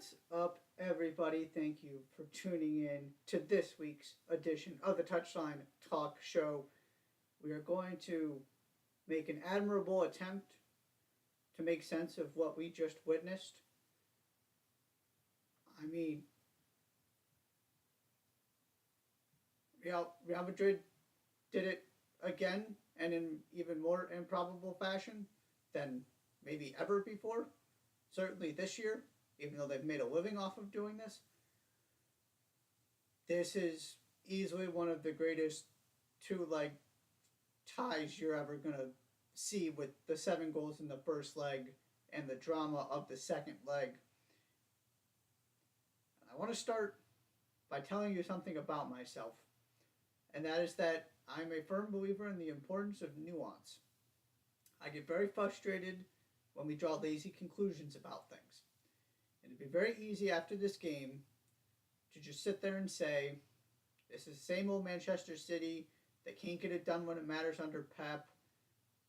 What's up, everybody? Thank you for tuning in to this week's edition of the Touchline Talk Show. We are going to make an admirable attempt to make sense of what we just witnessed. I mean, Real Madrid did it again and in even more improbable fashion than maybe ever before. Certainly this year, even though they've made a living off of doing this. This is easily one of the greatest two-leg ties you're ever going to see, with the 7 goals in the first leg and the drama of the second leg. I want to start by telling you something about myself, and that is that I'm a firm believer in the importance of nuance. I get very frustrated when we draw lazy conclusions about things. And it'd be very easy after this game to just sit there and say, this is the same old Manchester City. They can't get it done when it matters under Pep.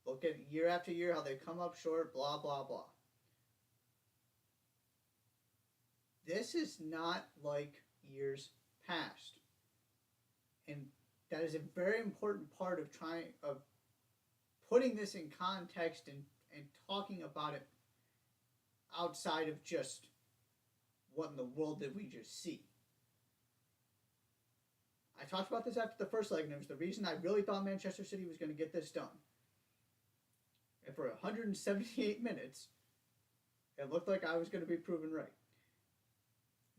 Look at year after year how they come up short, blah, blah, blah. This is not like years past. And that is a very important part of putting this in context and talking about it outside of just what in the world did we just see. I talked about this after the first leg, and it was the reason I really thought Manchester City was going to get this done. And for 178 minutes, it looked like I was going to be proven right.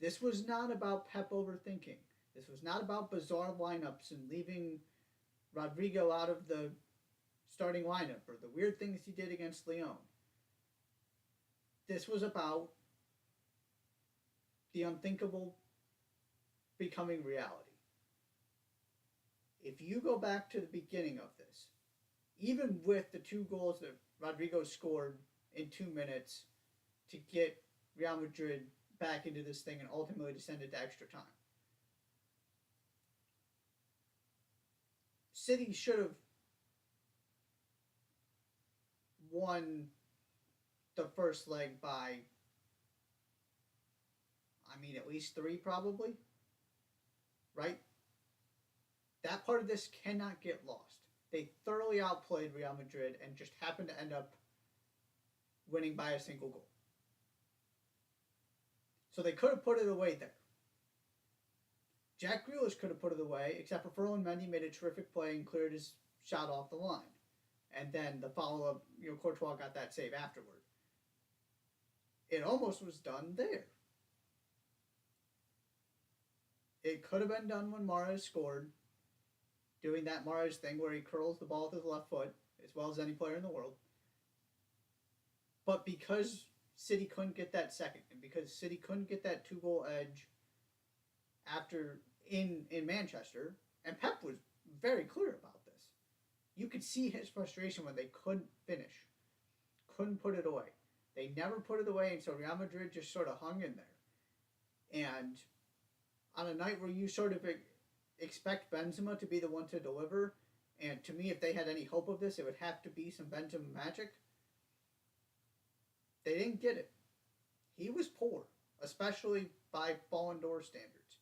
This was not about Pep overthinking. This was not about bizarre lineups and leaving Rodrigo out of the starting lineup or the weird things he did against Lyon. This was about the unthinkable becoming reality. If you go back to the beginning of this, even with the 2 goals that Rodrigo scored in 2 minutes to get Real Madrid back into this thing and ultimately descended to extra time, City should have won the first leg by, at least 3 probably, right? That part of this cannot get lost. They thoroughly outplayed Real Madrid and just happened to end up winning by a single goal. So they could have put it away there. Jack Grealish could have put it away, except for Ferland Mendy made a terrific play and cleared his shot off the line. And then the follow-up, Courtois got that save afterward. It almost was done there. It could have been done when Mahrez scored, doing that Mahrez thing where he curls the ball with his left foot, as well as any player in the world. But because City couldn't get that second, and because City couldn't get that 2-goal edge after in Manchester, and Pep was very clear about this. You could see his frustration when they couldn't finish, couldn't put it away. They never put it away, and so Real Madrid just sort of hung in there. And on a night where you sort of expect Benzema to be the one to deliver, and to me, if they had any hope of this, it would have to be some Benzema magic. They didn't get it. He was poor, especially by Ballon d'Or standards.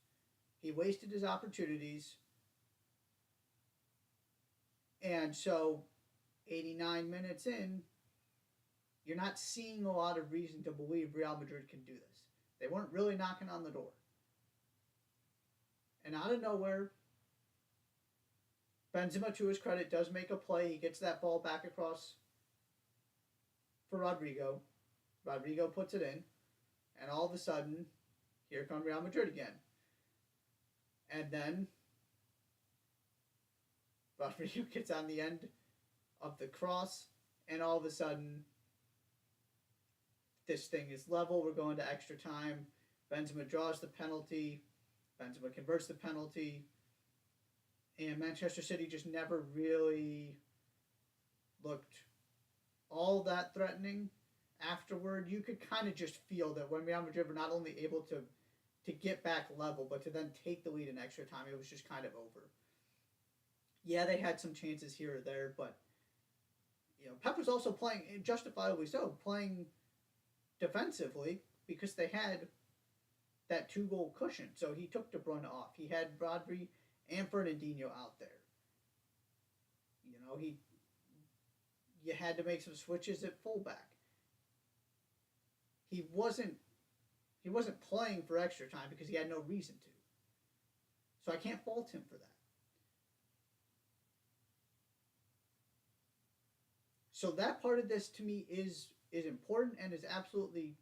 He wasted his opportunities. And so, 89 minutes in, you're not seeing a lot of reason to believe Real Madrid can do this. They weren't really knocking on the door. And out of nowhere, Benzema, to his credit, does make a play. He gets that ball back across for Rodrigo. Rodrigo puts it in. And all of a sudden, here come Real Madrid again. And then Rodrigo gets on the end of the cross, and all of a sudden, this thing is level. We're going to extra time. Benzema draws the penalty. Benzema converts the penalty. And Manchester City just never really looked all that threatening. Afterward, you could kind of just feel that when Real Madrid were not only able to get back level, but to then take the lead in extra time, it was just kind of over. Yeah, they had some chances here or there, but Pep was also playing, justifiably so, playing defensively because they had that 2 goal cushion. So he took De Bruyne off. He had Rodri and Fernandinho out there. You know, you had to make some switches at fullback. He wasn't playing for extra time because he had no reason to. So I can't fault him for that. So that part of this to me is important and is absolutely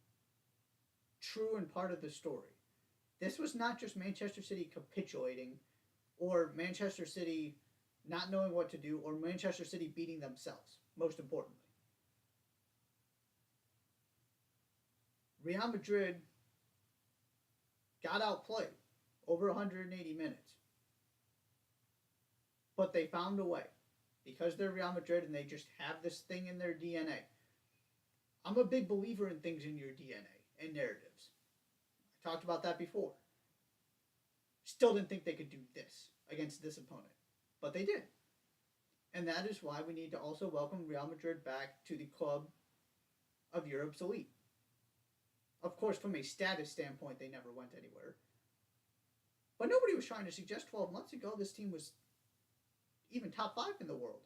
true and part of the story. This was not just Manchester City capitulating or Manchester City not knowing what to do or Manchester City beating themselves, most importantly. Real Madrid got outplayed over 180 minutes. But they found a way. Because they're Real Madrid and they just have this thing in their DNA. I'm a big believer in things in your DNA and narratives. I talked about that before. Still didn't think they could do this against this opponent. But they did. And that is why we need to also welcome Real Madrid back to the club of Europe's elite. Of course, from a status standpoint, they never went anywhere. But nobody was trying to suggest 12 months ago this team was even top 5 in the world.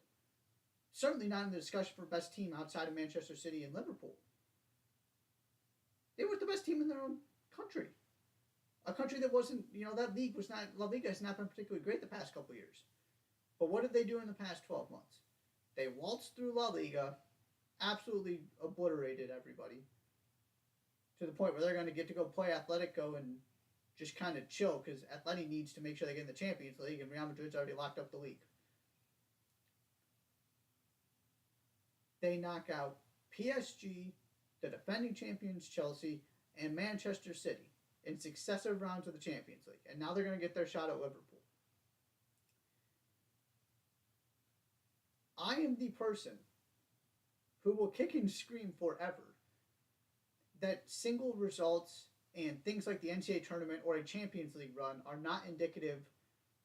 Certainly not in the discussion for best team outside of Manchester City and Liverpool. They were the best team in their own country. A country that wasn't, that league was not, La Liga has not been particularly great the past couple of years. But what did they do in the past 12 months? They waltzed through La Liga, absolutely obliterated everybody, to the point where they're going to get to go play Atletico and just kind of chill, because Atleti needs to make sure they get in the Champions League, and Real Madrid's already locked up the league. They knock out PSG, the defending champions Chelsea, and Manchester City in successive rounds of the Champions League. And now they're going to get their shot at Liverpool. I am the person who will kick and scream forever that single results and things like the NCAA tournament or a Champions League run are not indicative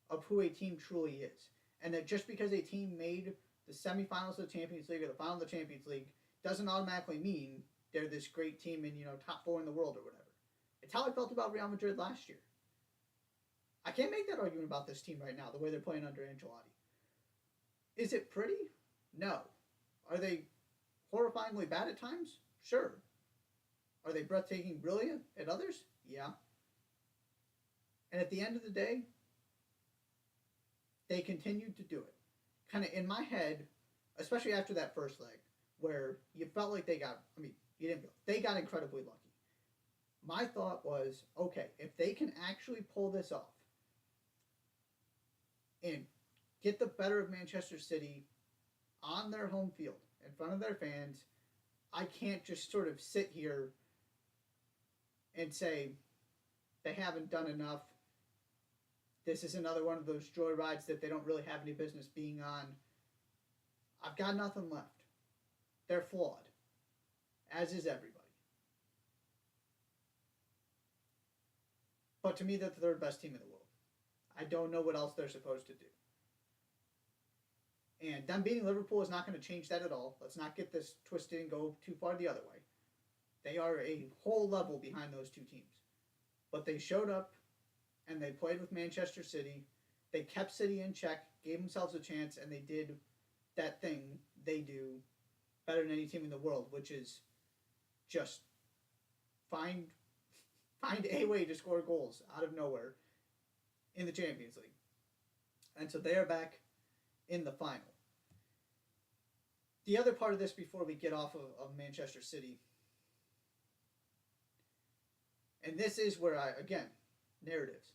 of who a team truly is. And that just because a team made the semifinals of the Champions League or the final of the Champions League doesn't automatically mean they're this great team in, top 4 in the world or whatever. It's how I felt about Real Madrid last year. I can't make that argument about this team right now, the way they're playing under Ancelotti. Is it pretty? No. Are they horrifyingly bad at times? Sure. Are they breathtaking brilliant at others? Yeah. And at the end of the day, they continued to do it. Kind of in my head, especially after that first leg, where you felt like they got incredibly lucky. My thought was, okay, if they can actually pull this off and get the better of Manchester City on their home field, in front of their fans, I can't just sort of sit here and say they haven't done enough. This is another one of those joy rides that they don't really have any business being on. I've got nothing left. They're flawed, as is everybody. But to me, they're the third best team in the world. I don't know what else they're supposed to do. And them beating Liverpool is not going to change that at all. Let's not get this twisted and go too far the other way. They are a whole level behind those two teams. But they showed up, and they played with Manchester City. They kept City in check, gave themselves a chance, and they did that thing they do better than any team in the world, which is just find a way to score goals out of nowhere in the Champions League. And so they are back in the final. The other part of this before we get off of Manchester City, and this is where narratives.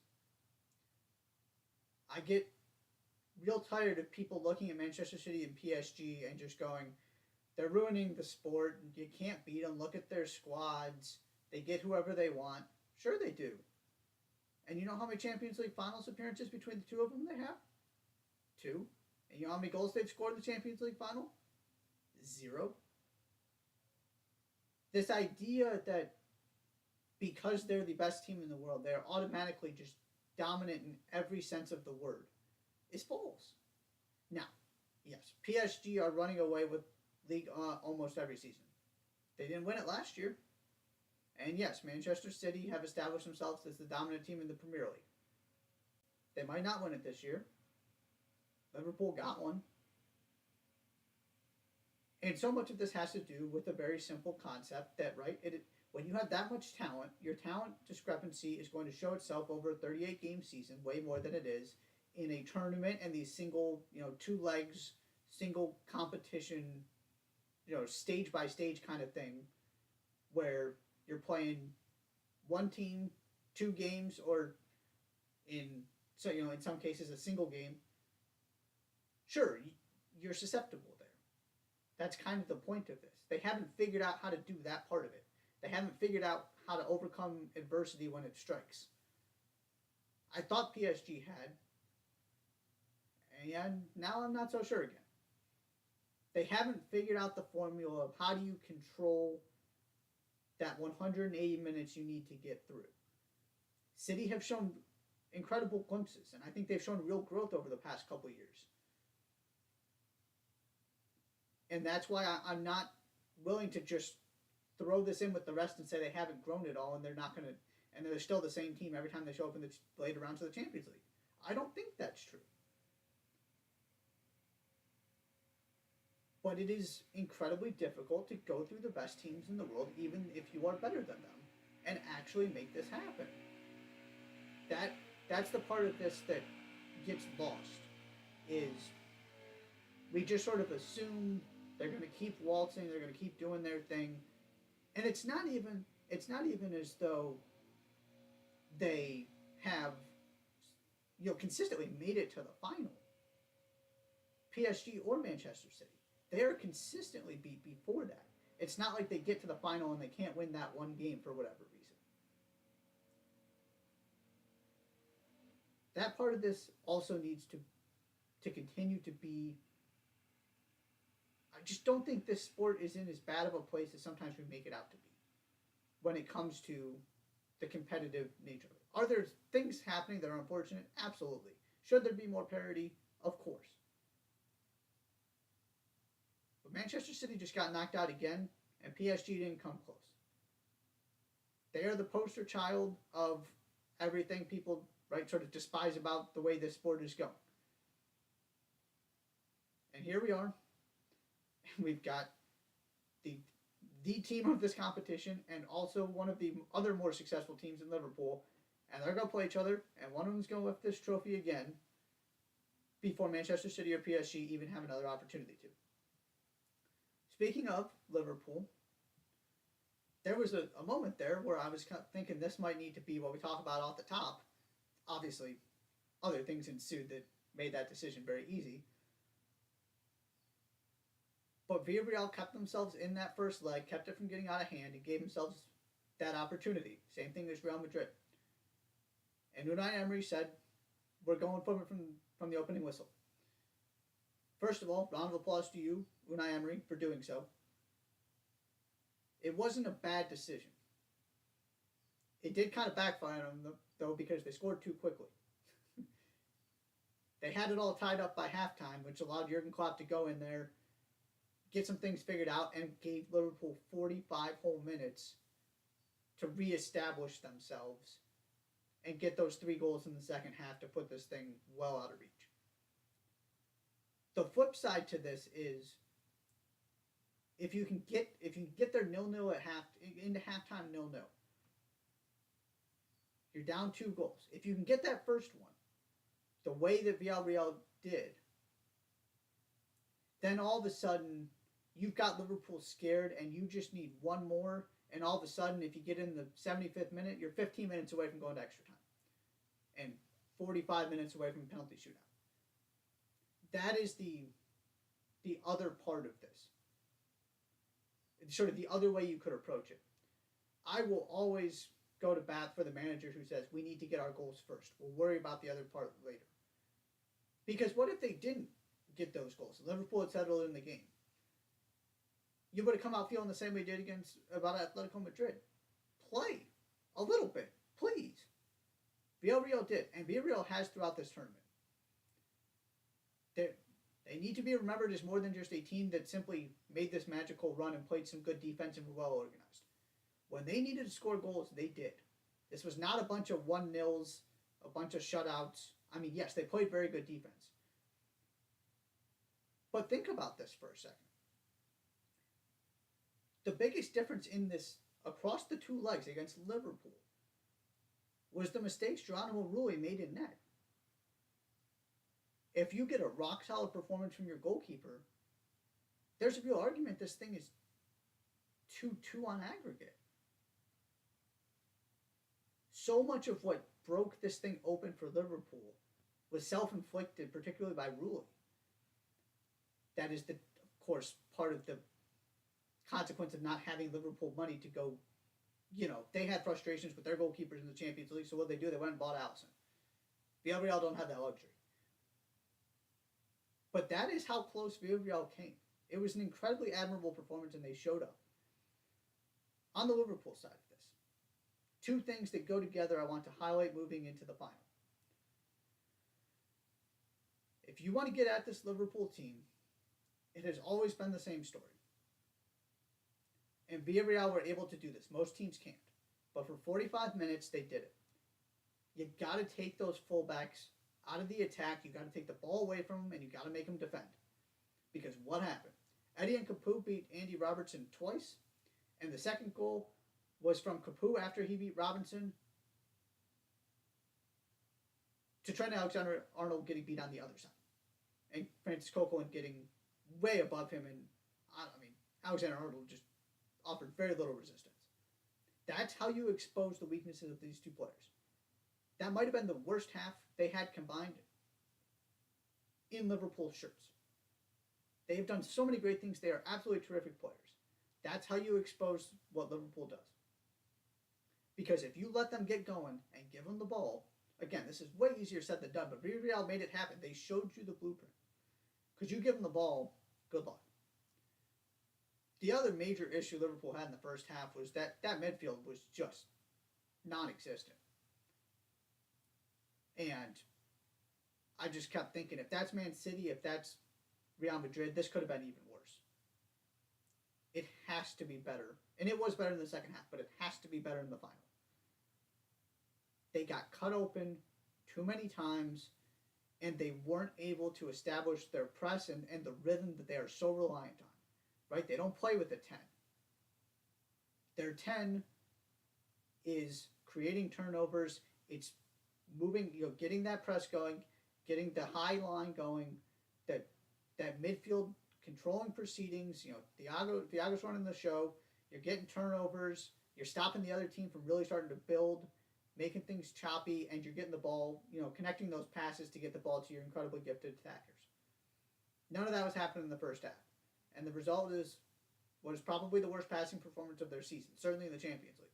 I get real tired of people looking at Manchester City and PSG and just going, they're ruining the sport. You can't beat them. Look at their squads. They get whoever they want. Sure they do. And you know how many Champions League finals appearances between the two of them they have? 2. And you know how many goals they've scored in the Champions League final? 0. This idea that because they're the best team in the world, they're automatically just dominant in every sense of the word is false. Now, yes, PSG are running away with league almost every season. They didn't win it last year. And yes, Manchester City have established themselves as the dominant team in the Premier League. They might not win it this year. Liverpool got one. And so much of this has to do with a very simple concept that, right, when you have that much talent, your talent discrepancy is going to show itself over a 38 game season, way more than it is in a tournament and these single, two legs, single competition, stage by stage kind of thing, where you're playing one team, 2 games, or in some cases a single game. Sure, you're susceptible there. That's kind of the point of this. They haven't figured out how to do that part of it. They haven't figured out how to overcome adversity when it strikes. I thought PSG had, and now I'm not so sure again. They haven't figured out the formula of how do you control that 180 minutes you need to get through. City have shown incredible glimpses, and I think they've shown real growth over the past couple of years. And that's why I'm not willing to just throw this in with the rest and say they haven't grown at all and they're not going to, and they're still the same team every time they show up in the later rounds of the Champions League. I don't think that's true. But it is incredibly difficult to go through the best teams in the world, even if you are better than them, and actually make this happen. That's the part of this that gets lost, is we just sort of assume they're going to keep waltzing, they're going to keep doing their thing, and it's not even as though they have consistently made it to the final. PSG or Manchester City, they are consistently beat before that. It's not like they get to the final and they can't win that one game for whatever reason. That part of this also needs to continue to be. I just don't think this sport is in as bad of a place as sometimes we make it out to be when it comes to the competitive nature of it. Are there things happening that are unfortunate? Absolutely. Should there be more parity? Of course. But Manchester City just got knocked out again, and PSG didn't come close. They are the poster child of everything people, right, sort of despise about the way this sport is going. And here we are. We've got the team of this competition and also one of the other more successful teams in Liverpool, and they're going to play each other, and one of them's going to lift this trophy again before Manchester City or PSG even have another opportunity to. Speaking of Liverpool, there was a moment there where I was thinking this might need to be what we talk about off the top. Obviously, other things ensued that made that decision very easy. But Villarreal kept themselves in that first leg, kept it from getting out of hand, and gave themselves that opportunity. Same thing as Real Madrid. And Unai Emery said, we're going from it from the opening whistle. First of all, round of applause to you, Unai Emery, for doing so. It wasn't a bad decision. It did kind of backfire on them, though, because they scored too quickly. They had it all tied up by halftime, which allowed Jurgen Klopp to go in there, get some things figured out, and gave Liverpool 45 whole minutes to reestablish themselves and get those 3 goals in the second half to put this thing well out of reach. The flip side to this is if you can get their 0-0 into halftime 0-0, you're down 2 goals. If you can get that first one, the way that Villarreal did, then all of a sudden you've got Liverpool scared and you just need one more, and all of a sudden if you get in the 75th minute, you're 15 minutes away from going to extra time and 45 minutes away from a penalty shootout. That is the other part of this. It's sort of the other way you could approach it. I will always go to bat for the manager who says, we need to get our goals first. We'll worry about the other part later. Because what if they didn't get those goals? Liverpool had settled in the game. You would have come out feeling the same way you did about Atletico Madrid. Play a little bit, please. Villarreal did, and Villarreal has throughout this tournament. They need to be remembered as more than just a team that simply made this magical run and played some good defense and were well organized. When they needed to score goals, they did. This was not a bunch of 1-0s, a bunch of shutouts. I mean, yes, they played very good defense. But think about this for a second. The biggest difference in this across the two legs against Liverpool was the mistakes Geronimo Rulli made in net. If you get a rock solid performance from your goalkeeper, there's a real argument this thing is 2-2 on aggregate. So much of what broke this thing open for Liverpool was self-inflicted, particularly by Rulli. That is, of course, part of the consequence of not having Liverpool money to go. They had frustrations with their goalkeepers in the Champions League, so what they do, they went and bought Alisson. Villarreal don't have that luxury. But that is how close Villarreal came. It was an incredibly admirable performance, and they showed up. On the Liverpool side of this, two things that go together I want to highlight moving into the final. If you want to get at this Liverpool team, it has always been the same story. And Villarreal were able to do this. Most teams can't. But for 45 minutes, they did it. You got to take those fullbacks out of the attack. You got to take the ball away from them, and you got to make them defend. Because what happened? Eddie and Capoue beat Andy Robertson twice, and the second goal was from Capoue after he beat Robinson to Trent Alexander-Arnold getting beat on the other side. And Francis Coquelin getting way above him, and Alexander-Arnold just offered very little resistance. That's how you expose the weaknesses of these two players. That might have been the worst half they had combined in Liverpool shirts. They have done so many great things. They are absolutely terrific players. That's how you expose what Liverpool does. Because if you let them get going and give them the ball, again, this is way easier said than done, but Villarreal made it happen. They showed you the blueprint. Because you give them the ball, good luck. The other major issue Liverpool had in the first half was that midfield was just non-existent. And I just kept thinking, if that's Man City, if that's Real Madrid, this could have been even worse. It has to be better. And it was better in the second half, but it has to be better in the final. They got cut open too many times, and they weren't able to establish their press and the rhythm that they are so reliant on. Right? They don't play with a 10. Their 10 is creating turnovers. It's moving, getting that press going, getting the high line going, that midfield controlling proceedings. Thiago's running the show. You're getting turnovers. You're stopping the other team from really starting to build, making things choppy, and you're getting the ball, connecting those passes to get the ball to your incredibly gifted attackers. None of that was happening in the first half. And the result is what is probably the worst passing performance of their season, certainly in the Champions League.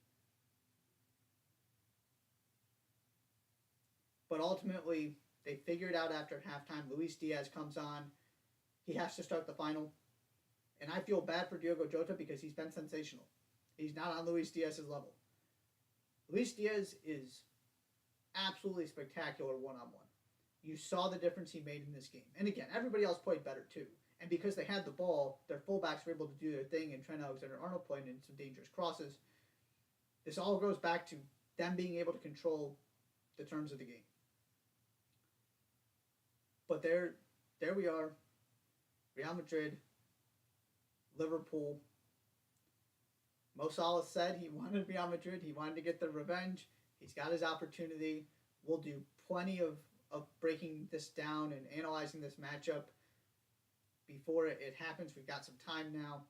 But ultimately, they figure it out after halftime. Luis Diaz comes on. He has to start the final. And I feel bad for Diogo Jota because he's been sensational. He's not on Luis Diaz's level. Luis Diaz is absolutely spectacular one-on-one. You saw the difference he made in this game. And again, everybody else played better too. And because they had the ball, their fullbacks were able to do their thing, and Trent Alexander-Arnold played in some dangerous crosses. This all goes back to them being able to control the terms of the game. But there we are. Real Madrid, Liverpool. Mo Salah said he wanted Real Madrid. He wanted to get the revenge. He's got his opportunity. We'll do plenty of breaking this down and analyzing this matchup before it happens. We've got some time now.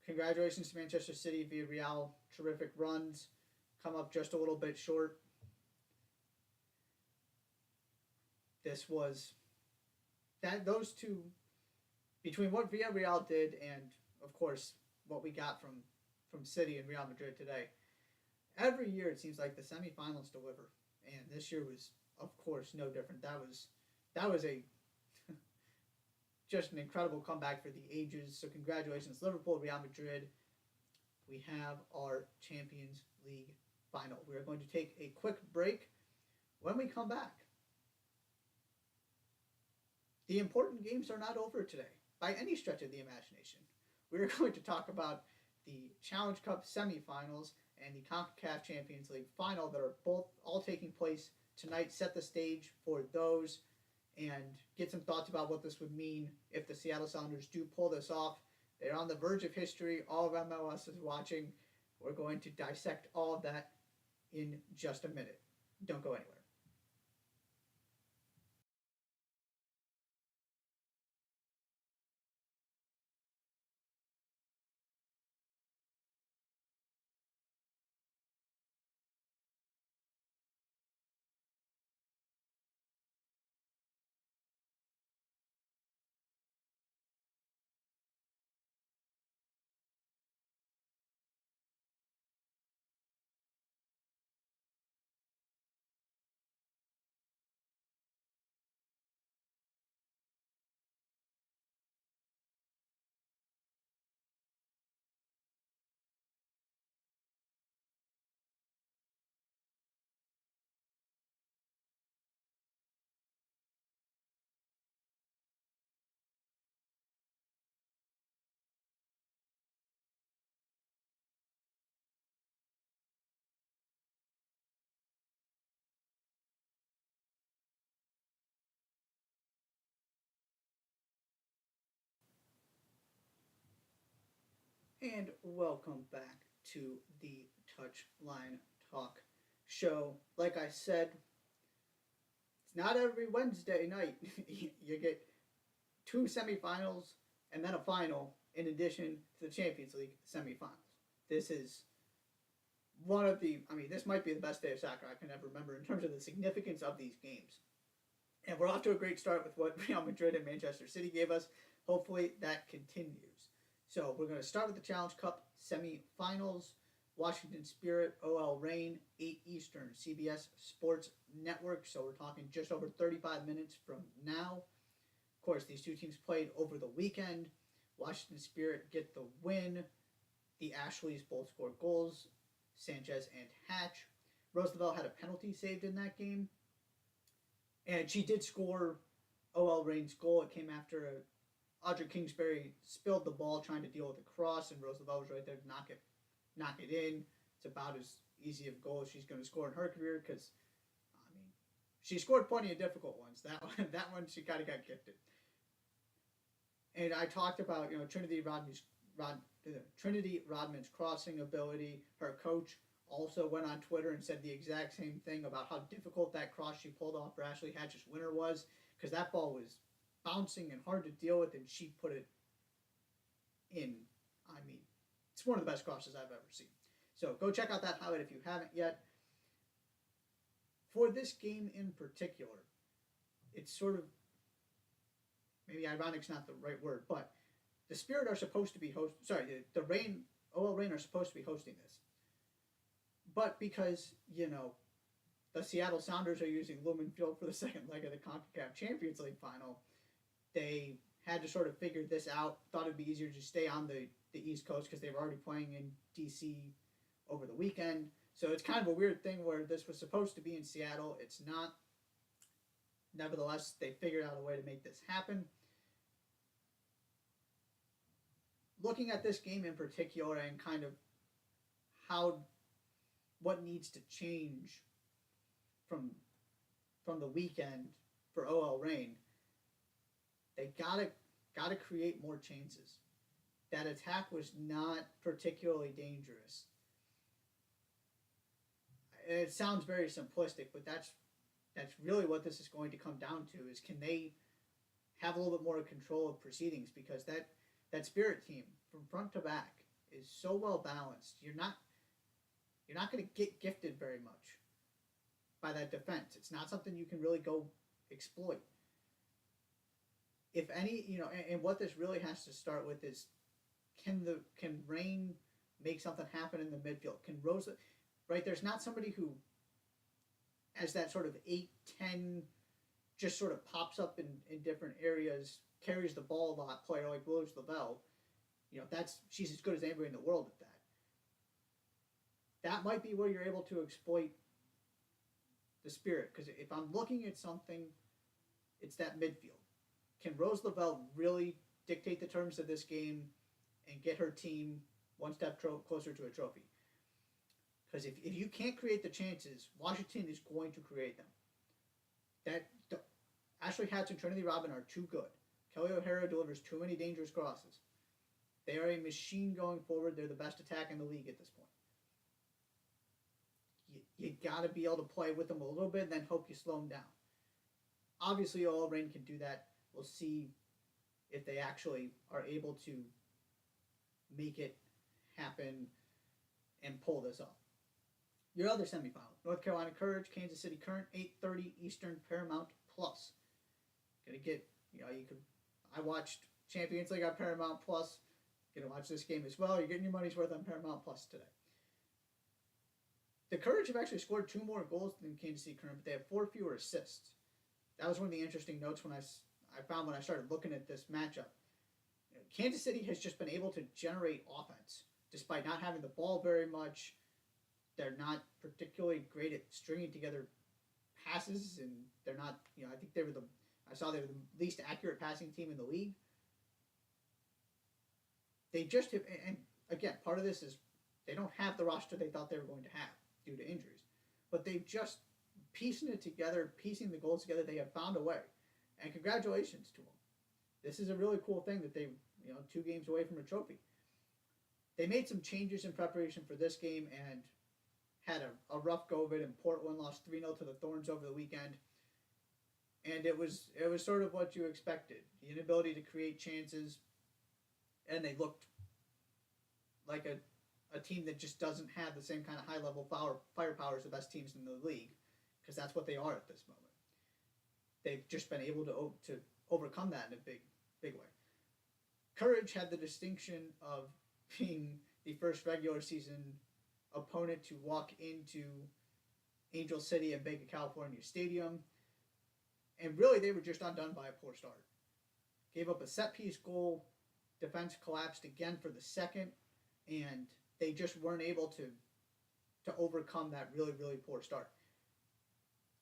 Congratulations to Manchester City, Villarreal. Terrific runs. Come up just a little bit short. This was those two, between what Villarreal did and, of course, what we got from City and Real Madrid today. Every year it seems like the semifinals deliver, and this year was, of course, no different. That was a just an incredible comeback for the ages. So congratulations, Liverpool, Real Madrid. We have our Champions League final. We are going to take a quick break. When we come back, the important games are not over today by any stretch of the imagination. We are going to talk about the Challenge Cup semifinals and the CONCACAF Champions League final that are both all taking place tonight. Set the stage for those and get some thoughts about what this would mean if the Seattle Sounders do pull this off. They're on the verge of history. All of MLS is watching. We're going to dissect all of that in just a minute. Don't go anywhere. And welcome back to the Touchline Talk show. Like I said, it's not every Wednesday night you get two semifinals and then a final in addition to the Champions League semifinals. This is one of the, I mean, this might be the best day of soccer I can ever remember in terms of the significance of these games. And we're off to a great start with what Real Madrid and Manchester City gave us. Hopefully that continues. So we're going to start with the Challenge Cup semifinals. Washington Spirit, OL Reign, 8 Eastern, CBS Sports Network. So we're talking just over 35 minutes from now. Of course, these two teams played over the weekend. Washington Spirit get the win. The Ashleys both scored goals, Sanchez and Hatch. Roosevelt had a penalty saved in that game. And she did score OL Reign's goal. It came after Audrey Kingsbury spilled the ball trying to deal with a cross, and Roosevelt was right there to knock it in. It's about as easy of a goal as she's going to score in her career because, I mean, she scored plenty of difficult ones. That one she kind of got gifted. And I talked about Trinity Rodman's crossing ability. Her coach also went on Twitter and said the exact same thing about how difficult that cross she pulled off for Ashley Hatch's winner was because that ball was bouncing and hard to deal with, and she put it in. I mean, it's one of the best crosses I've ever seen. So go check out that highlight if you haven't yet. For this game in particular, it's sort of, maybe ironic's not the right word, but the Spirit are supposed to be the Reign, OL Reign are supposed to be hosting this. But because, the Seattle Sounders are using Lumen Field for the second leg of the CONCACAF Champions League final, they had to sort of figure this out. Thought it'd be easier to stay on the East Coast because they were already playing in D.C. over the weekend. So it's kind of a weird thing where this was supposed to be in Seattle. It's not. Nevertheless, they figured out a way to make this happen. Looking at this game in particular and kind of what needs to change from the weekend for OL Reign, they gotta create more chances. That attack was not particularly dangerous. It sounds very simplistic, but that's really what this is going to come down to is can they have a little bit more control of proceedings because that Spirit team from front to back is so well balanced. You're not going to get gifted very much by that defense. It's not something you can really go exploit. If any, and what this really has to start with is can Reign make something happen in the midfield? Can Rosa, right? There's not somebody who as that sort of 8-10 just sort of pops up in different areas, carries the ball a lot player like Rose Lavelle. She's as good as anybody in the world at that. That might be where you're able to exploit the Spirit. Because if I'm looking at something, it's that midfield. Can Rose Lavelle really dictate the terms of this game and get her team one step closer to a trophy. Because if you can't create the chances, Washington is going to create them. Ashley Hatch and Trinity Robin are too good. Kelly O'Hara delivers too many dangerous crosses. They are a machine going forward. They're the best attack in the league at this point. You got to be able to play with them a little bit and then hope you slow them down. Obviously, All Rain can do that. We'll see if they actually are able to make it happen and pull this off. Your other semifinal, North Carolina Courage, Kansas City Current, 8:30 Eastern, Paramount Plus. Gonna get, I watched Champions League on Paramount Plus. Gonna watch this game as well. You're getting your money's worth on Paramount Plus today. The Courage have actually scored 2 more goals than Kansas City Current, but they have 4 fewer assists. That was one of the interesting notes when I found when I started looking at this matchup. Kansas City has just been able to generate offense despite not having the ball very much. They're not particularly great at stringing together passes, and they're not. I think they were the least accurate passing team in the league. They just have, and again, part of this is they don't have the roster they thought they were going to have due to injuries, but they've just piecing it together, piecing the goals together. They have found a way, and congratulations to them. This is a really cool thing that they, 2 games away from a trophy. They made some changes in preparation for this game and had a rough go of it, and Portland lost 3-0 to the Thorns over the weekend. And it was sort of what you expected. The inability to create chances, and they looked like a team that just doesn't have the same kind of high-level firepower as the best teams in the league, because that's what they are at this moment. They've just been able to overcome that in a big way. Courage had the distinction of being the first regular season opponent to walk into Angel City and Banc of California Stadium, and really they were just undone by a poor start. Gave up a set-piece goal, defense collapsed again for the second, and they just weren't able to overcome that really, really poor start.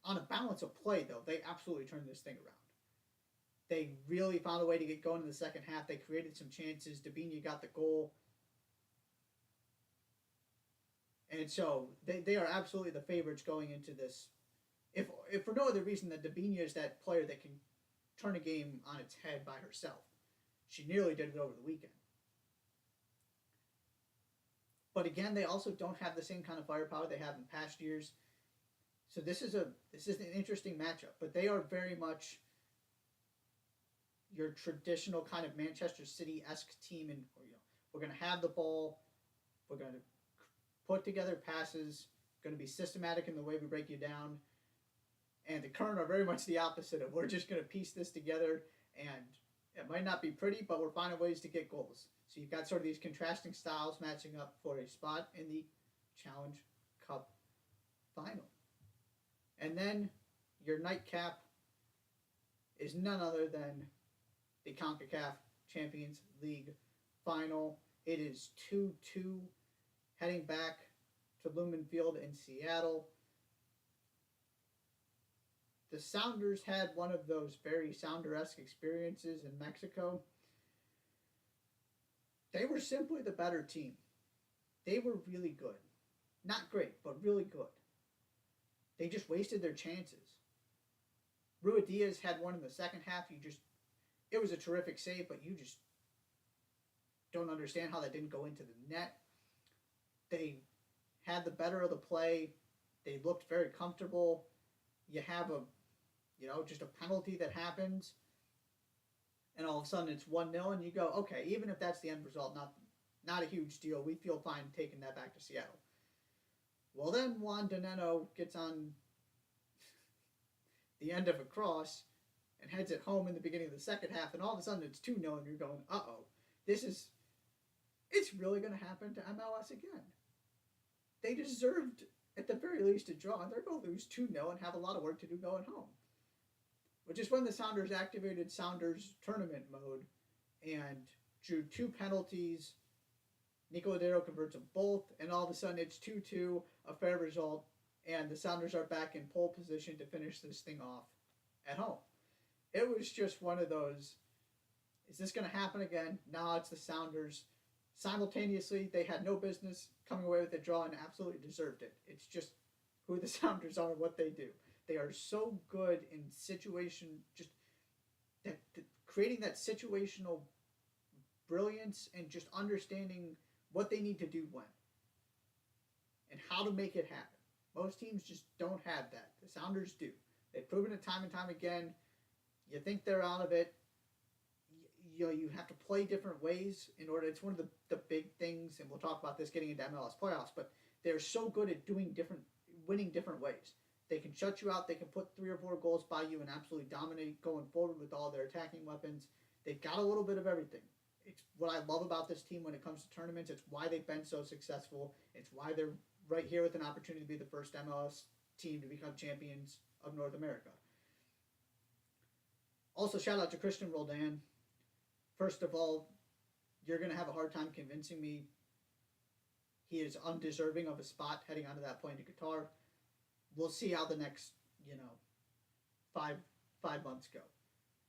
On a balance of play, though, they absolutely turned this thing around. They really found a way to get going in the second half. They created some chances. Dabinia got the goal. And so they are absolutely the favorites going into this. If for no other reason that Dabinia is that player that can turn a game on its head by herself. She nearly did it over the weekend. But again, they also don't have the same kind of firepower they have in past years. So this is an interesting matchup. But they are very much your traditional kind of Manchester City-esque team. And we're going to have the ball. We're going to put together passes. Going to be systematic in the way we break you down. And the Current are very much the opposite of we're just going to piece this together, and it might not be pretty, but we're finding ways to get goals. So you've got sort of these contrasting styles matching up for a spot in the Challenge Cup final. And then your nightcap is none other than the CONCACAF Champions League final. It is 2-2 heading back to Lumen Field in Seattle. The Sounders had one of those very Sounder-esque experiences in Mexico. They were simply the better team. They were really good. Not great, but really good. They just wasted their chances. Ruidíaz had one in the second half. It was a terrific save, but you just don't understand how that didn't go into the net. They had the better of the play. They looked very comfortable. You have just a penalty that happens, and all of a sudden it's 1-0, and you go, okay, even if that's the end result, not a huge deal. We feel fine taking that back to Seattle. Well, then Juan Doneno gets on the end of a cross and heads it home in the beginning of the second half, and all of a sudden it's 2-0, and you're going, uh-oh, it's really going to happen to MLS again. They deserved, at the very least, a draw, and they're going to lose 2-0 and have a lot of work to do going home. Which is when the Sounders activated Sounders tournament mode and drew 2 penalties. Nico Ladero converts them both, and all of a sudden it's 2-2, a fair result, and the Sounders are back in pole position to finish this thing off at home. It was just one of those, is this going to happen again? No, it's the Sounders. Simultaneously, they had no business coming away with a draw and absolutely deserved it. It's just who the Sounders are, what they do. They are so good in situation, just creating that situational brilliance and just understanding what they need to do when and how to make it happen. Most teams just don't have that. The Sounders do. They've proven it time and time again. You think they're out of it. You have to play different ways in order. It's one of the big things, and we'll talk about this getting into MLS playoffs, but they're so good at winning different ways. They can shut you out. They can put 3 or 4 goals by you and absolutely dominate going forward with all their attacking weapons. They've got a little bit of everything. It's what I love about this team when it comes to tournaments. It's why they've been so successful. It's why they're right here with an opportunity to be the first MLS team to become champions of North America. Also, shout out to Christian Roldan. First of all, you're going to have a hard time convincing me he is undeserving of a spot heading onto that plane to Qatar. We'll see how the next, five months go.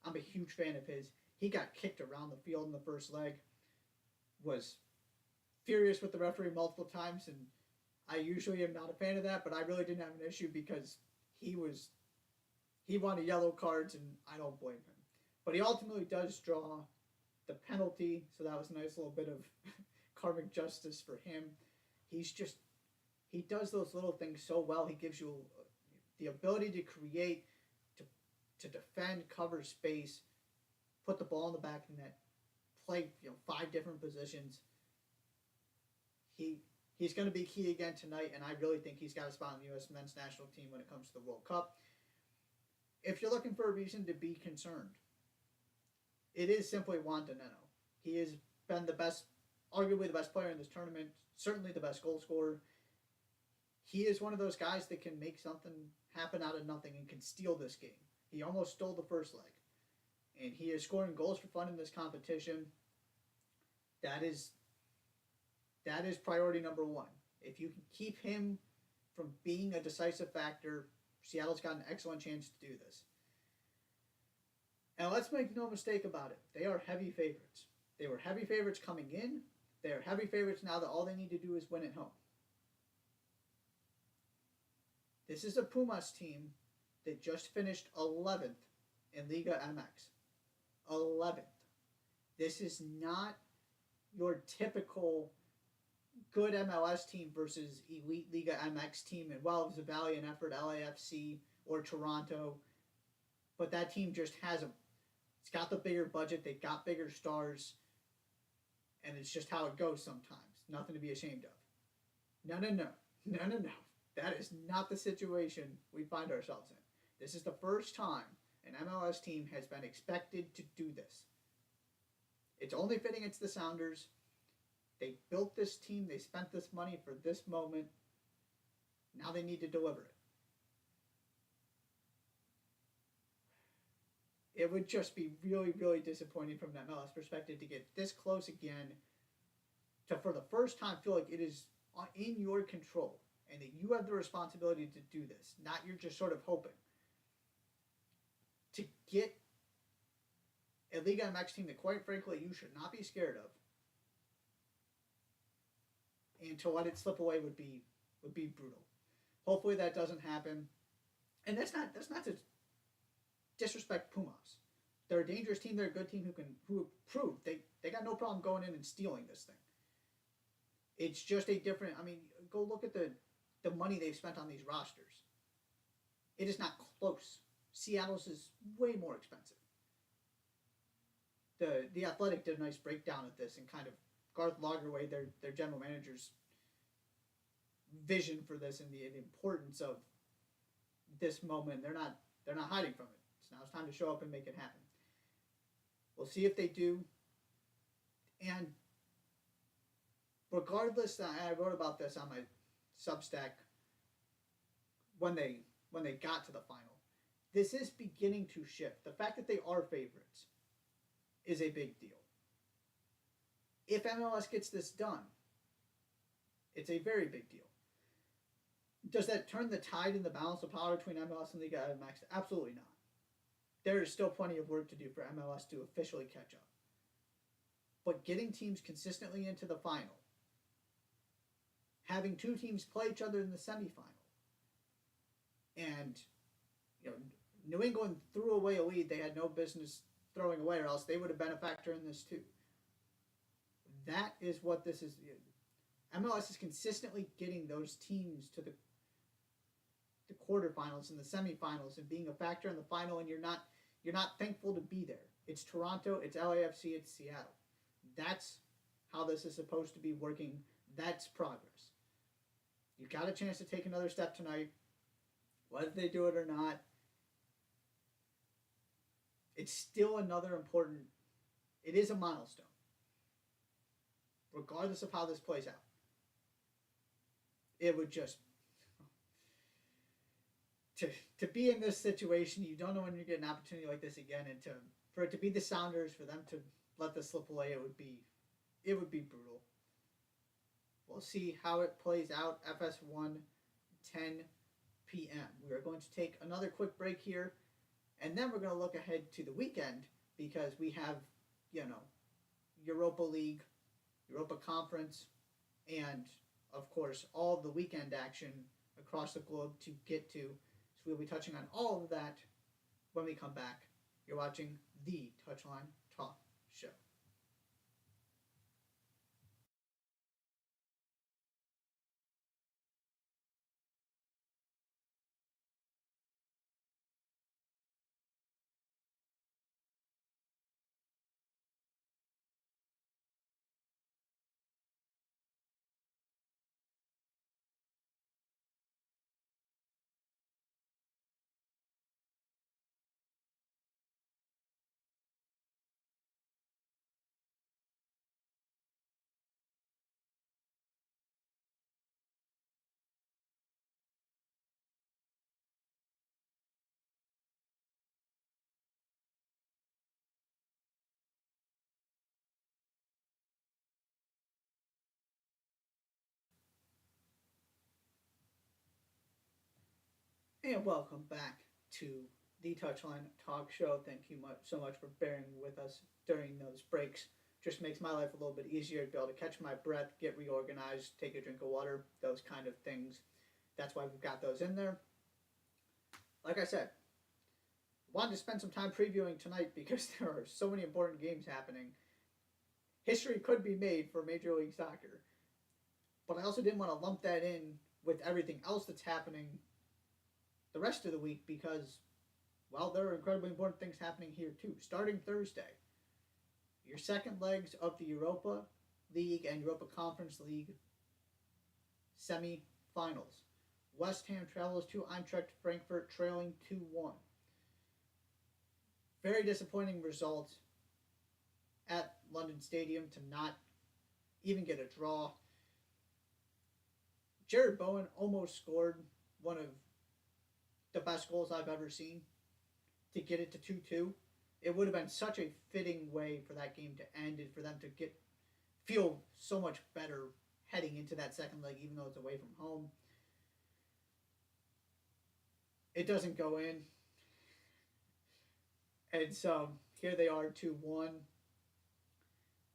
I'm a huge fan of his. He got kicked around the field in the first leg, was furious with the referee multiple times, and I usually am not a fan of that, but I really didn't have an issue because he wanted yellow cards, and I don't blame him. But he ultimately does draw the penalty, so that was a nice little bit of karmic justice for him. He does those little things so well. He gives you the ability to create, to defend, cover space, put the ball in the back of the net, play 5 different positions. He's going to be key again tonight, and I really think he's got a spot on the U.S. men's national team when it comes to the World Cup. If you're looking for a reason to be concerned, it is simply Juan Doneno. He has been arguably the best player in this tournament, certainly the best goal scorer. He is one of those guys that can make something happen out of nothing and can steal this game. He almost stole the first leg. And he is scoring goals for fun in this competition. That is priority number 1. If you can keep him from being a decisive factor, Seattle's got an excellent chance to do this. And let's make no mistake about it. They are heavy favorites. They were heavy favorites coming in. They are heavy favorites now that all they need to do is win at home. This is a Pumas team that just finished 11th in Liga MX. 11th. This is not your typical good MLS team versus elite Liga MX team. And while it was a valiant effort, LAFC or Toronto, but that team just has it's got the bigger budget, they've got bigger stars, and it's just how it goes sometimes. Nothing to be ashamed of. No. That is not the situation we find ourselves in. This is the first time an MLS team has been expected to do this. It's only fitting it's the Sounders. They built this team. They spent this money for this moment. Now they need to deliver it. It would just be really, really disappointing from an MLS perspective to get this close again, to for the first time feel like it is in your control and that you have the responsibility to do this, not you're just sort of hoping. To get a Liga MX team that, quite frankly, you should not be scared of, and to let it slip away would be brutal. Hopefully that doesn't happen. And that's not to disrespect Pumas. They're a dangerous team. They're a good team who proved they got no problem going in and stealing this thing. It's just a different. I mean, go look at the money they've spent on these rosters. It is not close. Seattle's is way more expensive. The Athletic did a nice breakdown of this and kind of Garth Lagerwey, their general manager's vision for this and the importance of this moment. They're not hiding from it. So now it's time to show up and make it happen. We'll see if they do. And regardless, I wrote about this on my Substack when they got to the final. This is beginning to shift. The fact that they are favorites is a big deal. If MLS gets this done, it's a very big deal. Does that turn the tide in the balance of power between MLS and Liga MX? Absolutely not. There is still plenty of work to do for MLS to officially catch up. But getting teams consistently into the final, having two teams play each other in the semifinal, and you know, New England threw away a lead they had no business throwing away, or else they would have been a factor in this too. That is what this is. MLS is consistently getting those teams to the quarterfinals and the semifinals and being a factor in the final, and you're not thankful to be there. It's Toronto, it's LAFC, it's Seattle. That's how this is supposed to be working. That's progress. You got a chance to take another step tonight. Whether they do it or not, it's still another important. It is a milestone, regardless of how this plays out. It would just to be in this situation, you don't know when you get an opportunity like this again, and for it to be the Sounders, for them to let this slip away, it would be brutal. We'll see how it plays out. FS1, 10 p.m. We are going to take another quick break here, and then we're going to look ahead to the weekend because we have, Europa League, Europa Conference, and of course all of the weekend action across the globe to get to. So we'll be touching on all of that when we come back. You're watching the Touchline Talk Show. And welcome back to the Touchline Talk Show. Thank you so much for bearing with us during those breaks. Just makes my life a little bit easier to be able to catch my breath, get reorganized, take a drink of water, those kind of things. That's why we've got those in there. Like I said, wanted to spend some time previewing tonight because there are so many important games happening. History could be made for Major League Soccer, but I also didn't want to lump that in with everything else that's happening the rest of the week because, well, there are incredibly important things happening here too. Starting Thursday, your second legs of the Europa League and Europa Conference League semi-finals. West Ham travels to Eintracht Frankfurt trailing 2-1. Very disappointing result at London Stadium to not even get a draw. Jared Bowen almost scored one of the best goals I've ever seen to get it to 2-2. It would have been such a fitting way for that game to end and for them to feel so much better heading into that second leg, even though it's away from home. It doesn't go in. And so here they are, 2-1.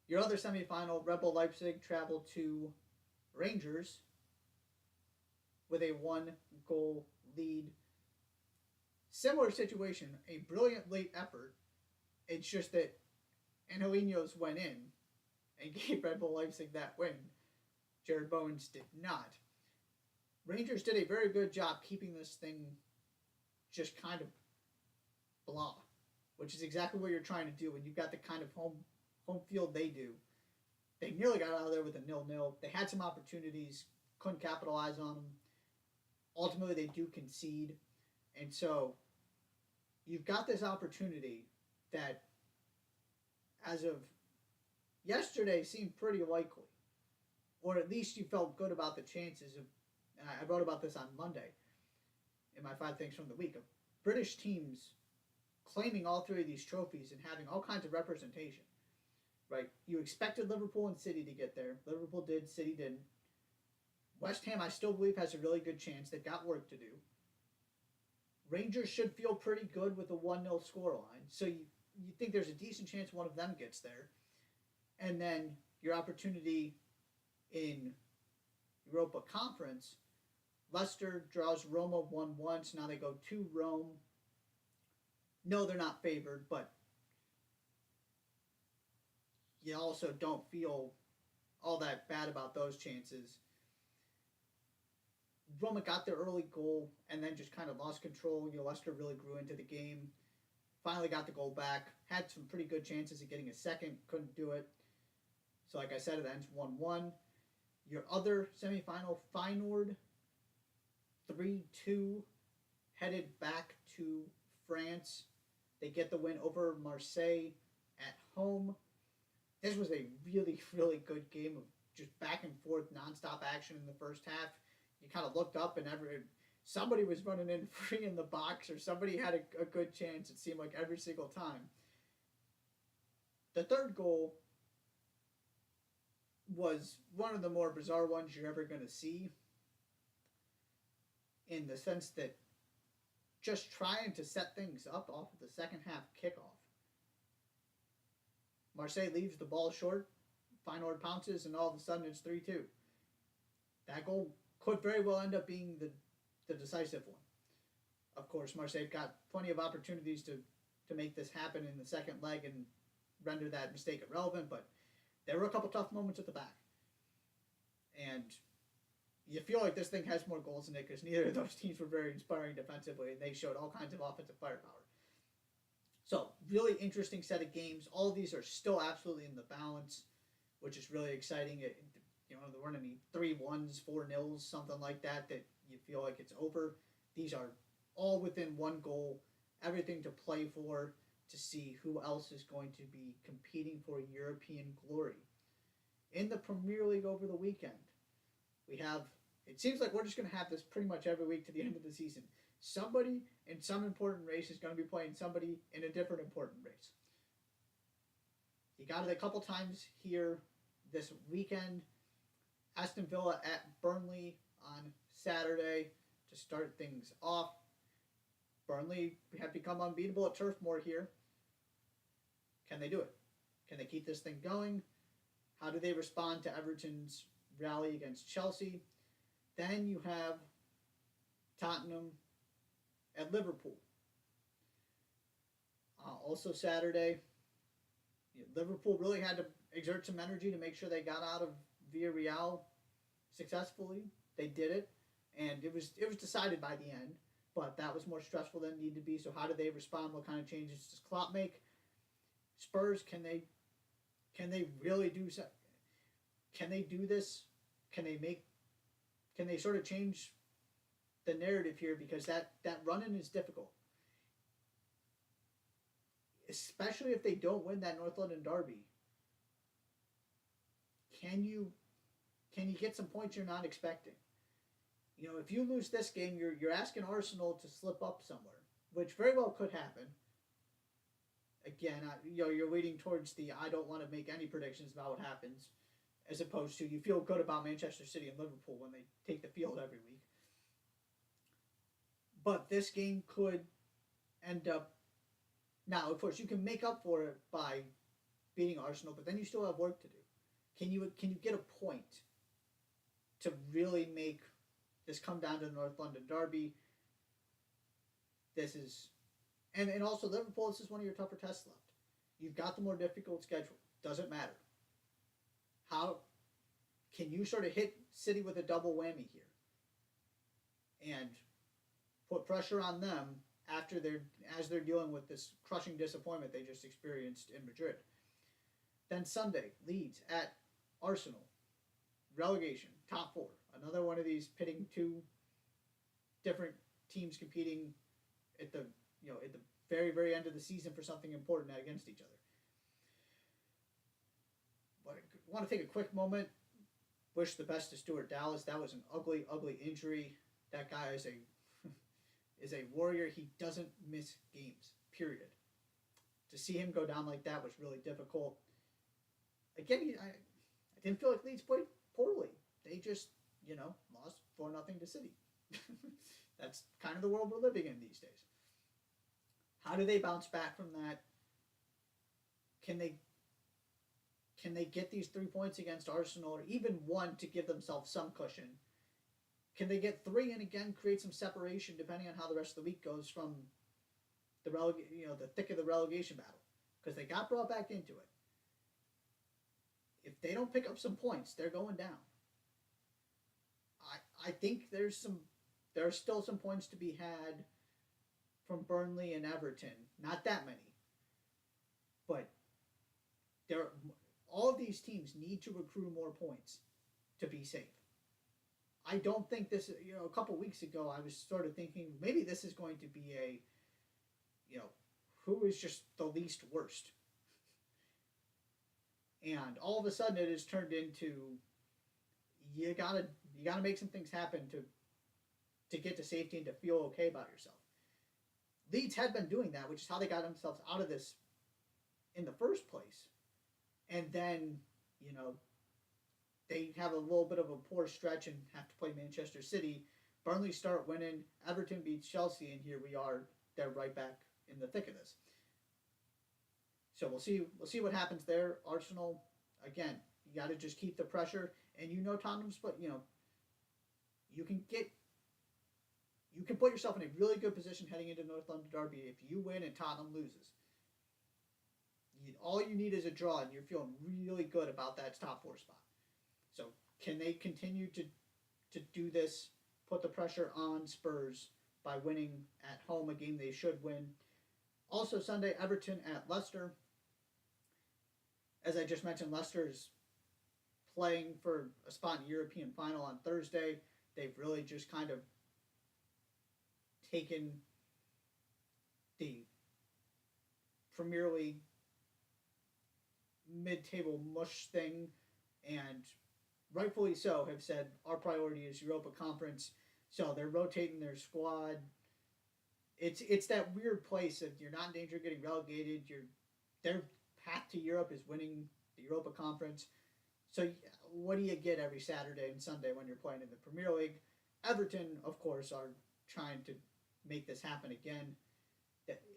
Your other semifinal, Rebel Leipzig traveled to Rangers with a 1-goal lead. Similar situation, a brilliant late effort. It's just that Angelino's went in and gave Red Bull Leipzig that win. Jared Bowen's did not. Rangers did a very good job keeping this thing just kind of blah, which is exactly what you're trying to do when you've got the kind of home field they do. They nearly got out of there with a 0-0. They had some opportunities, couldn't capitalize on them. Ultimately, they do concede. And so you've got this opportunity that, as of yesterday, seemed pretty likely. Or at least you felt good about the chances of, and I wrote about this on Monday in my 5 things from the week, of British teams claiming all 3 of these trophies and having all kinds of representation. Right? You expected Liverpool and City to get there. Liverpool did, City didn't. West Ham, I still believe, has a really good chance. They've got work to do. Rangers should feel pretty good with a 1-0 scoreline. So you think there's a decent chance one of them gets there. And then your opportunity in Europa Conference, Leicester draws Roma 1-1, so now they go to Rome. No, they're not favored, but you also don't feel all that bad about those chances. Roma got their early goal and then just kind of lost control. Leicester really grew into the game. Finally got the goal back. Had some pretty good chances of getting a second. Couldn't do it. So like I said, it ends 1-1. Your other semifinal, Feyenoord, 3-2, headed back to France. They get the win over Marseille at home. This was a really, really good game of just back and forth, nonstop action in the first half. You kind of looked up and somebody was running in free in the box or somebody had a good chance, it seemed like, every single time. The third goal was one of the more bizarre ones you're ever going to see, in the sense that just trying to set things up off of the second half kickoff. Marseille leaves the ball short, Feyenoord pounces, and all of a sudden it's 3-2. That goal could very well end up being the decisive one. Of course, Marseille got plenty of opportunities to make this happen in the second leg and render that mistake irrelevant, but there were a couple tough moments at the back. And you feel like this thing has more goals in it because neither of those teams were very inspiring defensively, and they showed all kinds of offensive firepower. So, really interesting set of games. All of these are still absolutely in the balance, which is really exciting. There weren't any 3-1s, 4-0s, something like that you feel like it's over. These are all within one goal, everything to play for, to see who else is going to be competing for European glory. In the Premier League over the weekend, it seems like we're just going to have this pretty much every week to the end of the season. Somebody in some important race is going to be playing somebody in a different important race. You got it a couple times here this weekend. Aston Villa at Burnley on Saturday to start things off. Burnley have become unbeatable at Turf Moor here. Can they do it? Can they keep this thing going? How do they respond to Everton's rally against Chelsea? Then you have Tottenham at Liverpool. Also Saturday, Liverpool really had to exert some energy to make sure they got out of Villarreal successfully. They did it, and it was decided by the end, but that was more stressful than it needed to be. So how do they respond? What kind of changes does Klopp make? Spurs, can they really do so? Can they do this? Can they sort of change the narrative here, because that run-in is difficult, especially if they don't win that North London derby. Can you get some points you're not expecting? If you lose this game, you're asking Arsenal to slip up somewhere, which very well could happen. Again, you're leading towards the I don't want to make any predictions about what happens, as opposed to you feel good about Manchester City and Liverpool when they take the field every week. But this game could end up... Now, of course, you can make up for it by beating Arsenal, but then you still have work to do. Can you get a point to really make this come down to the North London derby? This is... And also, Liverpool, this is one of your tougher tests left. You've got the more difficult schedule. Doesn't matter. How can you sort of hit City with a double whammy here and put pressure on them as they're dealing with this crushing disappointment they just experienced in Madrid? Then Sunday, Leeds at Arsenal. Relegation, top four. Another one of these pitting two different teams competing at the very, very end of the season for something important against each other. But I want to take a quick moment. Wish the best to Stuart Dallas. That was an ugly, ugly injury. That guy is a warrior. He doesn't miss games, period. To see him go down like that was really difficult. Again, I didn't feel like Leeds played poorly. They just, lost 4-0 to City. That's kind of the world we're living in these days. How do they bounce back from that? Can Can they get these 3 points against Arsenal, or even one to give themselves some cushion? Can they get three and again create some separation depending on how the rest of the week goes from the thick of the relegation battle? Because they got brought back into it. If they don't pick up some points, they're going down. I think there are still some points to be had from Burnley and Everton. Not that many, but all of these teams need to accrue more points to be safe. I don't think this. A couple weeks ago, I was sort of thinking maybe this is going to be who is just the least worst, and all of a sudden it has turned into you gotta make some things happen to get to safety and to feel okay about yourself. Leeds had been doing that, which is how they got themselves out of this in the first place. And then, they have a little bit of a poor stretch and have to play Manchester City. Burnley start winning. Everton beats Chelsea, and here we are. They're right back in the thick of this. So we'll see what happens there. Arsenal, again, you got to just keep the pressure. And Tottenham's, but you can put yourself in a really good position heading into North London Derby if you win and Tottenham loses. All you need is a draw, and you're feeling really good about that top four spot. So can they continue to do this, put the pressure on Spurs by winning at home, a game they should win? Also Sunday, Everton at Leicester. As I just mentioned, Leicester is playing for a spot in the European final on Thursday. They've really just kind of taken the Premier League mid-table mush thing, and rightfully so, have said our priority is Europa Conference. So they're rotating their squad. It's that weird place of you're not in danger of getting relegated. Their path to Europe is winning the Europa Conference. So what do you get every Saturday and Sunday when you're playing in the Premier League? Everton, of course, are trying to make this happen again.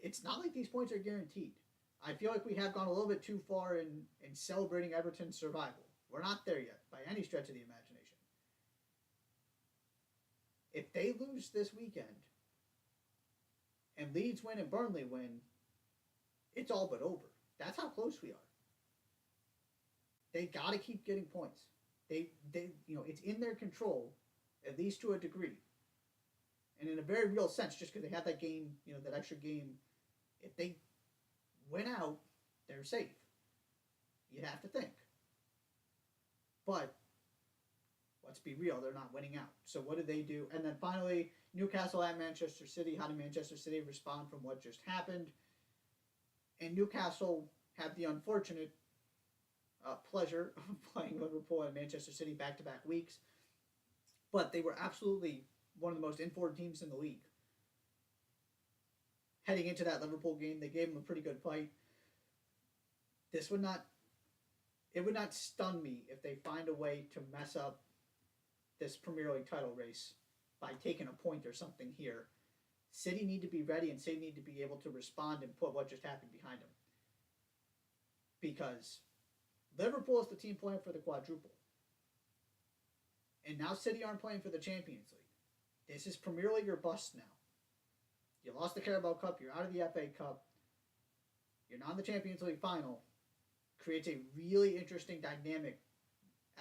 It's not like these points are guaranteed. I feel like we have gone a little bit too far in celebrating Everton's survival. We're not there yet, by any stretch of the imagination. If they lose this weekend, and Leeds win and Burnley win, it's all but over. That's how close we are. They got to keep getting points. It's in their control, at least to a degree. And in a very real sense, just because they have that game, that extra game, if they win out, they're safe. You'd have to think. But let's be real, they're not winning out. So what do? And then finally, Newcastle at Manchester City. How did Manchester City respond from what just happened? And Newcastle have the unfortunate pleasure of playing Liverpool and Manchester City back-to-back weeks. But they were absolutely one of the most informed teams in the league. Heading into that Liverpool game, they gave them a pretty good fight. It would not stun me if they find a way to mess up this Premier League title race by taking a point or something here. City need to be ready, and City need to be able to respond and put what just happened behind them. Because Liverpool is the team playing for the quadruple. And now City aren't playing for the Champions League. This is Premier League or bust now. You lost the Carabao Cup, you're out of the FA Cup, you're not in the Champions League final. Creates a really interesting dynamic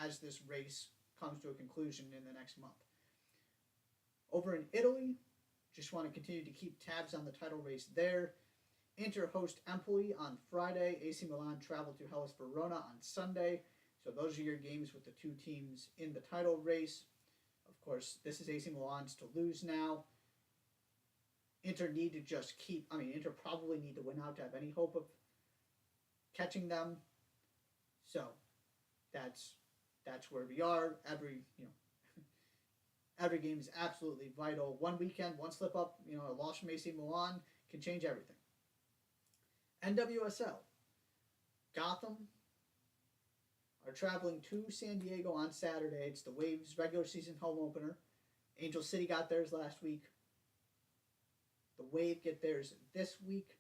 as this race comes to a conclusion in the next month. Over in Italy, just want to continue to keep tabs on the title race there. Inter host Empoli on Friday. AC Milan travel to Hellas Verona on Sunday. So those are your games with the two teams in the title race. Of course, this is AC Milan's to lose now. Inter need to just Inter probably need to win out to have any hope of catching them. So that's where we are. Every game is absolutely vital. One weekend, one slip up, a loss from AC Milan can change everything. NWSL. Gotham are traveling to San Diego on Saturday. It's the Waves regular season home opener. Angel City got theirs last week. The Wave get theirs this week.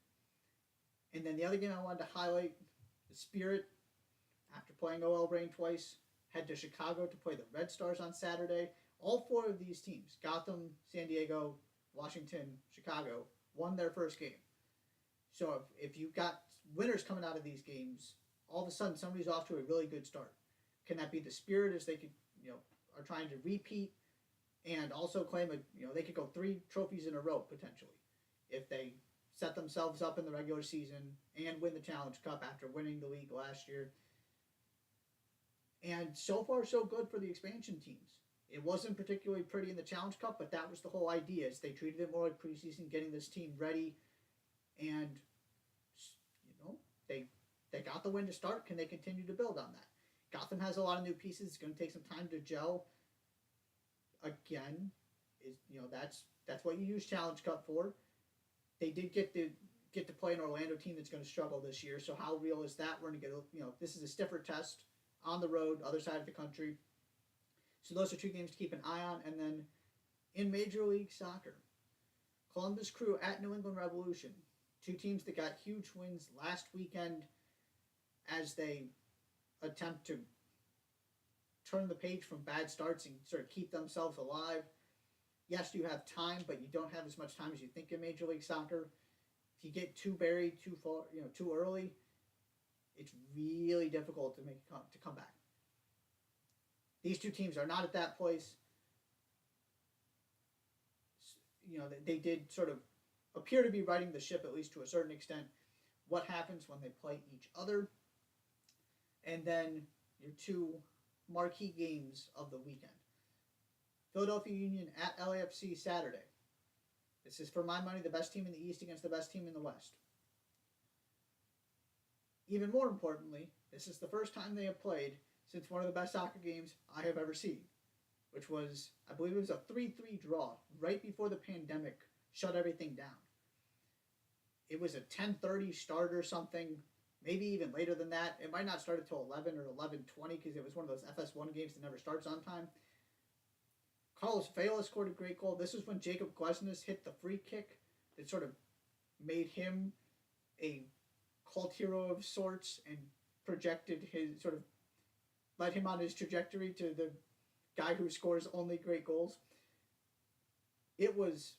And then the other game I wanted to highlight, the Spirit after playing OL Reign twice, head to Chicago to play the Red Stars on Saturday. All four of these teams, Gotham, San Diego, Washington, Chicago, won their first game. So if you've got winners coming out of these games, all of a sudden somebody's off to a really good start. Can that be the Spirit as they could, are trying to repeat and also claim they could go 3 trophies in a row potentially if they set themselves up in the regular season and win the Challenge Cup after winning the league last year. And so far, so good for the expansion teams. It wasn't particularly pretty in the Challenge Cup, but that was the whole idea. Is they treated it more like preseason, getting this team ready, and they got the win to start. Can they continue to build on that? Gotham has a lot of new pieces. It's going to take some time to gel. Again, that's what you use Challenge Cup for. They did get to play an Orlando team that's going to struggle this year. So how real is that? We're going to get this is a stiffer test on the road, other side of the country. So those are 2 games to keep an eye on. And then in Major League Soccer, Columbus Crew at New England Revolution. 2 teams that got huge wins last weekend as they attempt to turn the page from bad starts and sort of keep themselves alive. Yes, you have time, but you don't have as much time as you think in Major League Soccer. If you get too buried too far, too early, it's really difficult to come back. These 2 teams are not at that place. They did sort of appear to be riding the ship, at least to a certain extent. What happens when they play each other? And then your 2 marquee games of the weekend. Philadelphia Union at LAFC Saturday. This is, for my money, the best team in the East against the best team in the West. Even more importantly, this is the first time they have played since one of the best soccer games I have ever seen, which was, I believe it was a 3-3 draw right before the pandemic shut everything down. It was a 10:30 start or something, maybe even later than that. It might not start until 11 or 11:20 because it was one of those FS1 games that never starts on time. Carlos Vela scored a great goal. This is when Jacob Glesnes hit the free kick that sort of made him a cult hero of sorts and projected his sort of led him on his trajectory to the guy who scores only great goals. It was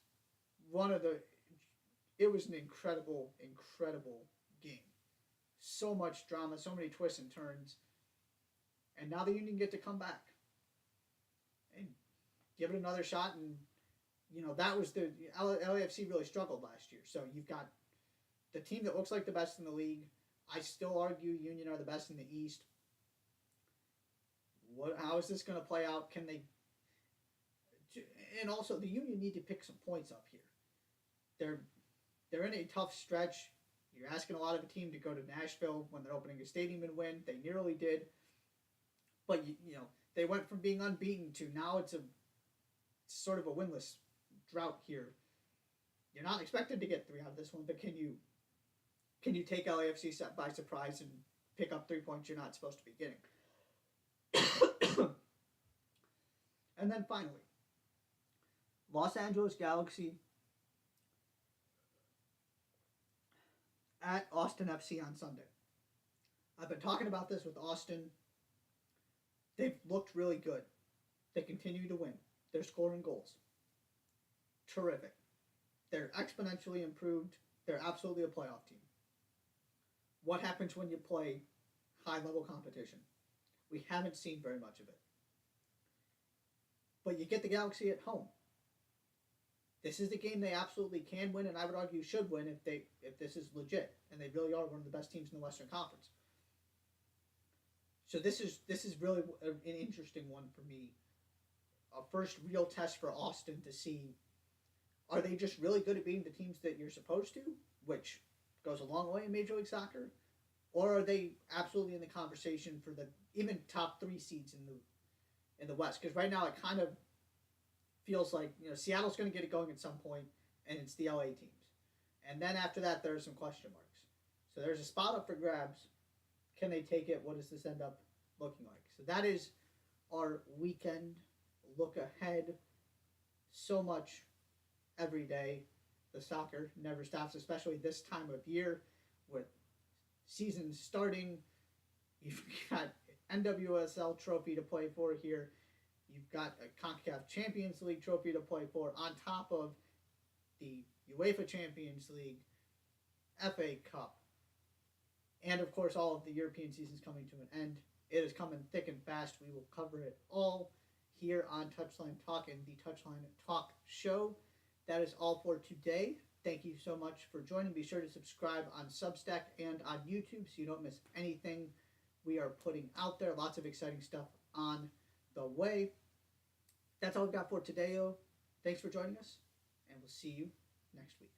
an incredible game. So much drama, so many twists and turns. And now the Union get to come back and give it another shot. And, that was the LAFC really struggled last year. So you've got the team that looks like the best in the league. I still argue Union are the best in the East. How is this going to play out? Can they? And also, the Union need to pick some points up here. They're in a tough stretch. You're asking a lot of a team to go to Nashville when they're opening a stadium and win. They nearly did, but they went from being unbeaten to now it's sort of a winless drought here. You're not expected to get 3 out of this one, but can you take LAFC by surprise and pick up 3 points you're not supposed to be getting? And then finally, Los Angeles Galaxy at Austin FC on Sunday. I've been talking about this with Austin. They've looked really good. They continue to win. They're scoring goals. Terrific. They're exponentially improved. They're absolutely a playoff team. What happens when you play high-level competition? We haven't seen very much of it. But you get the Galaxy at home. This is the game they absolutely can win, and I would argue should win if this is legit, and they really are one of the best teams in the Western Conference. So this is really an interesting one for me. A first real test for Austin to see, are they just really good at beating the teams that you're supposed to, which goes a long way in Major League Soccer, or are they absolutely in the conversation for the even top 3 seeds in the West? Because right now it kind of feels like Seattle's going to get it going at some point, and it's the LA teams, and then after that there are some question marks. So there's a spot up for grabs. Can they take it? What does this end up looking like? So that is our weekend look ahead. So much every day. The soccer never stops, especially this time of year with seasons starting. You've got NWSL trophy to play for here. You've got a CONCACAF Champions League trophy to play for on top of the UEFA Champions League, FA Cup, and of course all of the European seasons coming to an end. It is coming thick and fast. We will cover it all here on Touchline Talk and the Touchline Talk show. That is all for today. Thank you so much for joining. Be sure to subscribe on Substack and on YouTube so you don't miss anything we are putting out there. Lots of exciting stuff on the way. That's all we've got for today, though. Thanks for joining us, and we'll see you next week.